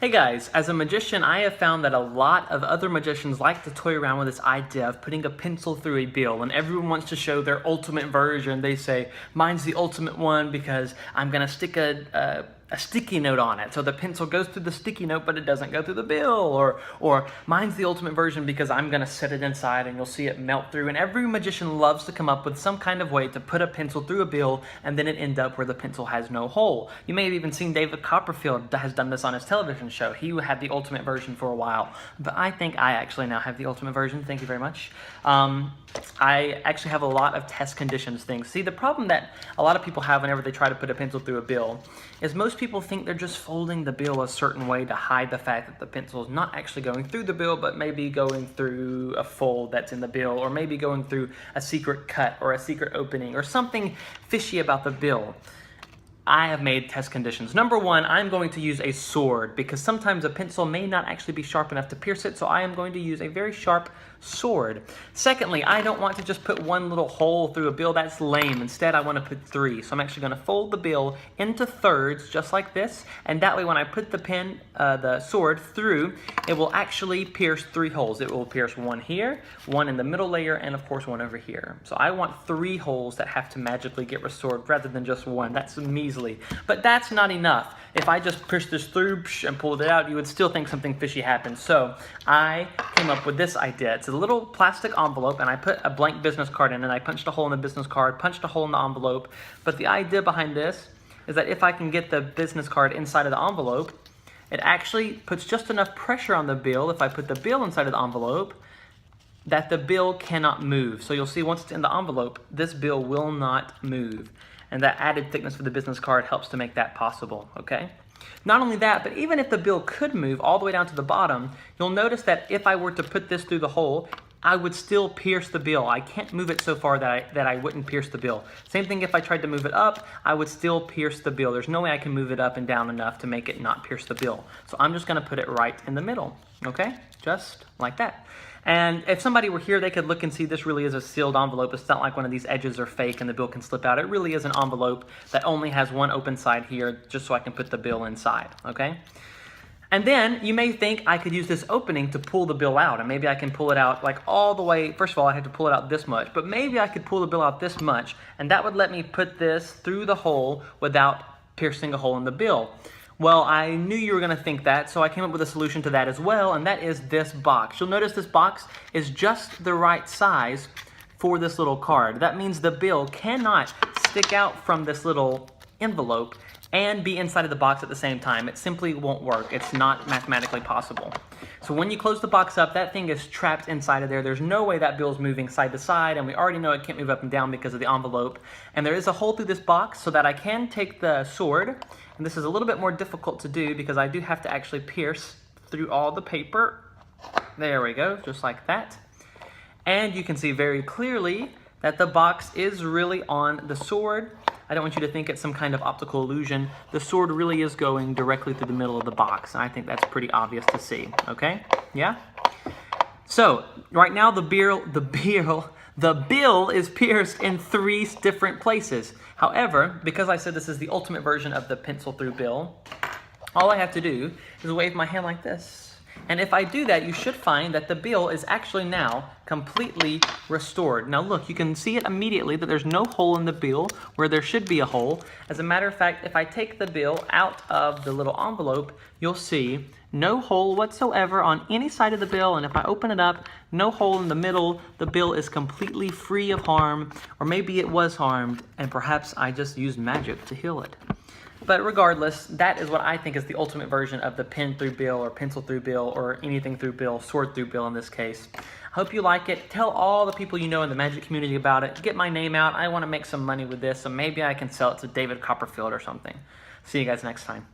Hey guys, as a magician, I have found that a lot of other magicians like to toy around with this idea of putting a pencil through a bill, and everyone wants to show their ultimate version. They say, mine's the ultimate one because I'm gonna stick a sticky note on it. So the pencil goes through the sticky note, but it doesn't go through the bill. Or mine's the ultimate version because I'm gonna set it inside and you'll see it melt through. And every magician loves to come up with some kind of way to put a pencil through a bill and then it end up where the pencil has no hole. You may have even seen David Copperfield has done this on his television show. He had the ultimate version for a while, but I think I actually now have the ultimate version. Thank you very much. I actually have a lot of test conditions things. See, the problem that a lot of people have whenever they try to put a pencil through a bill is most people think they're just folding the bill a certain way to hide the fact that the pencil is not actually going through the bill, but maybe going through a fold that's in the bill, or maybe going through a secret cut or a secret opening or something fishy about the bill. I have made test conditions. Number one, I'm going to use a sword because sometimes a pencil may not actually be sharp enough to pierce it, so I am going to use a very sharp sword. Secondly, I don't want to just put one little hole through a bill. That's lame. Instead, I want to put three. So I'm actually going to fold the bill into thirds, just like this, and that way when I put the sword through, it will actually pierce three holes. It will pierce one here, one in the middle layer, and of course one over here. So I want three holes that have to magically get restored rather than just one. That's measly. But that's not enough. If I just pushed this through and pulled it out, you would still think something fishy happened. So I came up with this idea. It's a little plastic envelope, and I put a blank business card in, and I punched a hole in the business card, punched a hole in the envelope. But the idea behind this is that if I can get the business card inside of the envelope, it actually puts just enough pressure on the bill, if I put the bill inside of the envelope, that the bill cannot move. So you'll see once it's in the envelope, this bill will not move. And that added thickness for the business card helps to make that possible, okay? Not only that, but even if the bill could move all the way down to the bottom, you'll notice that if I were to put this through the hole, I would still pierce the bill. I can't move it so far that I wouldn't pierce the bill. Same thing if I tried to move it up, I would still pierce the bill. There's no way I can move it up and down enough to make it not pierce the bill. So I'm just gonna put it right in the middle, okay? Just like that. And if somebody were here, they could look and see this really is a sealed envelope. It's not like one of these edges are fake and the bill can slip out. It really is an envelope that only has one open side here just so I can put the bill inside, okay? And then you may think I could use this opening to pull the bill out, and maybe I can pull it out like all the way. First of all, I have to pull it out this much, but maybe I could pull the bill out this much, and that would let me put this through the hole without piercing a hole in the bill. Well, I knew you were going to think that, so I came up with a solution to that as well, and that is this box. You'll notice this box is just the right size for this little card. That means the bill cannot stick out from this little envelope and be inside of the box at the same time. It simply won't work. It's not mathematically possible. So when you close the box up, that thing is trapped inside of there. There's no way that bill's moving side to side, and we already know it can't move up and down because of the envelope. And there is a hole through this box so that I can take the sword, and this is a little bit more difficult to do because I do have to actually pierce through all the paper. There we go, just like that. And you can see very clearly that the box is really on the sword. I don't want you to think it's some kind of optical illusion. The sword really is going directly through the middle of the box, and I think that's pretty obvious to see, okay? Yeah? So, right now the bill is pierced in three different places. However, because I said this is the ultimate version of the pencil through bill, all I have to do is wave my hand like this. And if I do that, you should find that the bill is actually now completely restored. Now look, you can see it immediately that there's no hole in the bill where there should be a hole. As a matter of fact, if I take the bill out of the little envelope, you'll see no hole whatsoever on any side of the bill. And if I open it up, no hole in the middle. The bill is completely free of harm, or maybe it was harmed, and perhaps I just used magic to heal it. But regardless, that is what I think is the ultimate version of the pen through bill or pencil through bill or anything through bill, sword through bill in this case. I hope you like it. Tell all the people you know in the magic community about it. Get my name out. I want to make some money with this, so maybe I can sell it to David Copperfield or something. See you guys next time.